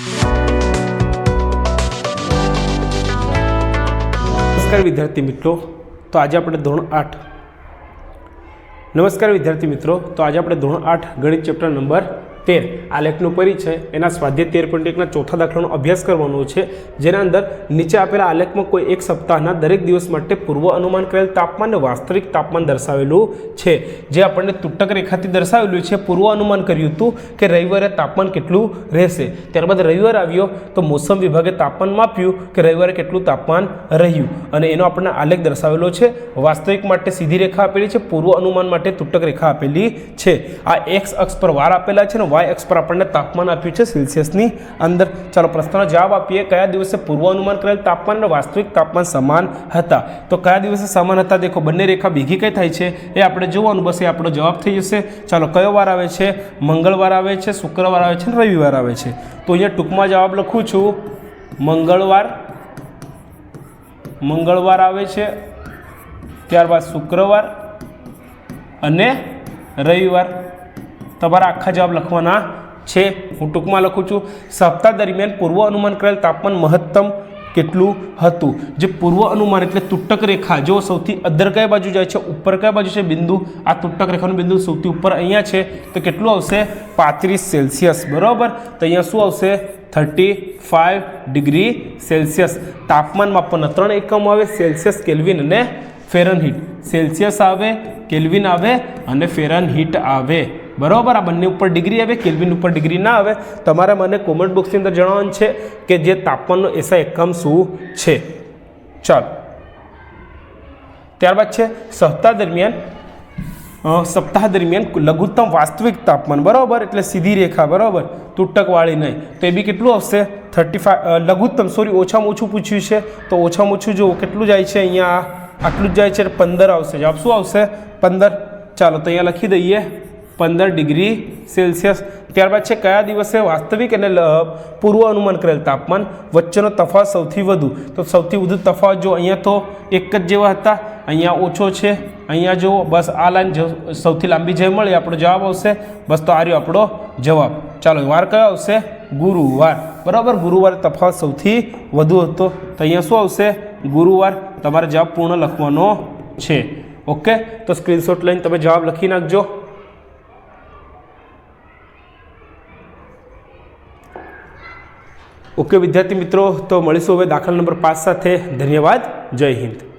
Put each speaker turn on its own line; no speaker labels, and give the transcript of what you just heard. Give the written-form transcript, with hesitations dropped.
નમસ્કાર વિદ્યાર્થી મિત્રો, તો આજે આપણે ધોરણ 8 નમસ્કાર વિદ્યાર્થી મિત્રો, તો આજે આપણે ધોરણ 8 ગણિત ચેપ્ટર નંબર 13 આલેખનો પરિચય એના સ્વાધ્યાય 13.1ના ચોથા દાખલાનો અભ્યાસ કરવાનો છે, જેના અંદર નીચે આપેલા આલેખમાં કોઈ એક સપ્તાહના દરેક દિવસ માટે પૂર્વ અનુમાન કરેલ તાપમાન અને વાસ્તવિક તાપમાન દર્શાવેલું છે, જે આપણને તૂટક રેખાથી દર્શાવેલું છે. પૂર્વ અનુમાન કર્યું હતું કે રવિવારે તાપમાન કેટલું રહેશે. ત્યારબાદ રવિવાર આવ્યો તો મોસમ વિભાગે તાપમાન માપ્યું કે રવિવારે કેટલું તાપમાન રહ્યું અને એનો આપણને આલેખ દર્શાવેલો છે. વાસ્તવિક માટે સીધી રેખા આપેલી છે, પૂર્વ અનુમાન માટે તૂટક રેખા આપેલી છે. આ એક્સ અક્ષ પર વાર આપેલા છે ને વાય અક્ષ પર આપણને તાપમાન આપ્યું છે સેલ્સિયસની અંદર. ચાલો પ્રશ્નનો જવાબ આપીએ. કયા દિવસે પૂર્વ અનુમાન કરેલ તાપમાન અને વાસ્તવિક તાપમાન સમાન હતા? તો કયા દિવસે સમાન હતા? દેખો બંને રેખા ભેગી કઈ થાય છે એ આપણે જોવાનું, બસ એ આપણો જવાબ થઈ જશે. ચાલો કયો વાર આવે છે? મંગળવાર આવે છે, શુક્રવાર આવે છે અને રવિવાર આવે છે. તો અહીંયા ટૂંકમાં જવાબ લખું છું, મંગળવાર આવે છે, ત્યારબાદ શુક્રવાર અને રવિવાર. તમારા આખા જવાબ લખવાના છે. હું ટૂંકમાં લખું છું. સપ્તાહ દરમિયાન પૂર્વ અનુમાન કરેલ તાપમાન મહત્તમ કેટલું હતું? જે પૂર્વ અનુમાન એટલે તૂટક રેખા, જો સૌથી અદ્ધર કઈ બાજુ જાય છે, ઉપર કઈ બાજુ છે બિંદુ, આ તૂટક રેખાનું બિંદુ સૌથી ઉપર અહીંયા છે, તો કેટલું આવશે? 35 સેલ્સિયસ. બરાબર. તો અહીંયા શું આવશે? 35 ડિગ્રી સેલ્સિયસ. તાપમાન માપવાના 3 એકમો આવે, સેલ્સિયસ, કેલ્વિન અને ફેરનહીટ. સેલ્સિયસ આવે, કેલ્વિન આવે અને ફેરનહીટ આવે. બરાબર. આ બંને ઉપર ડિગ્રી આવે, કેલ્વિન ઉપર ડિગ્રી ના આવે. તમારે મને કોમેન્ટ બોક્સની અંદર જણાવવાનું છે કે જે તાપમાનનો એસઆઈ એકમ શું છે. ચાલો ત્યારબાદ છે સપ્તાહ દરમિયાન લઘુત્તમ વાસ્તવિક તાપમાન. બરાબર. એટલે સીધી રેખા, બરાબર, તૂટકવાળી નહીં. તો એ બી કેટલું આવશે? 35. લઘુત્તમ ઓછામાં ઓછું પૂછ્યું છે, તો ઓછામાં ઓછું જુઓ કેટલું જાય છે. અહીંયા આટલું જ જાય છે, 15 આવશે. જવાબ શું આવશે? 15. ચાલો તો અહીંયા લખી દઈએ 15 ડિગ્રી સેલ્સિયસ. ત્યારબાદ છે કયા દિવસે વાસ્તવિક અને પૂર્વ અનુમાન કરેલ તાપમાન વચ્ચેનો તફાવત સૌથી વધુ? તો સૌથી વધુ તફાવત જો અહીંયા તો એક જ જેવા હતા, અહીંયા ઓછો છે, અહીંયા જો બસ આ લાઈન સૌથી લાંબી જે મળી આપણો જવાબ આવશે. બસ તો આ રહ્યો આપણો જવાબ. ચાલો વાર કયો આવશે? ગુરુવાર. બરાબર. ગુરુવારે તફાવત સૌથી વધુ હતો, તો અહીંયા શું આવશે? ગુરુવાર. તમારે જવાબ પૂર્ણ લખવાનો છે. ઓકે. તો સ્ક્રીનશોટ લઈને તમે જવાબ લખી નાખજો. ઓકે વિદ્યાર્થી મિત્રો, તો મળીશું હવે દાખલા નંબર 5 સાથે. ધન્યવાદ. જય હિન્દ.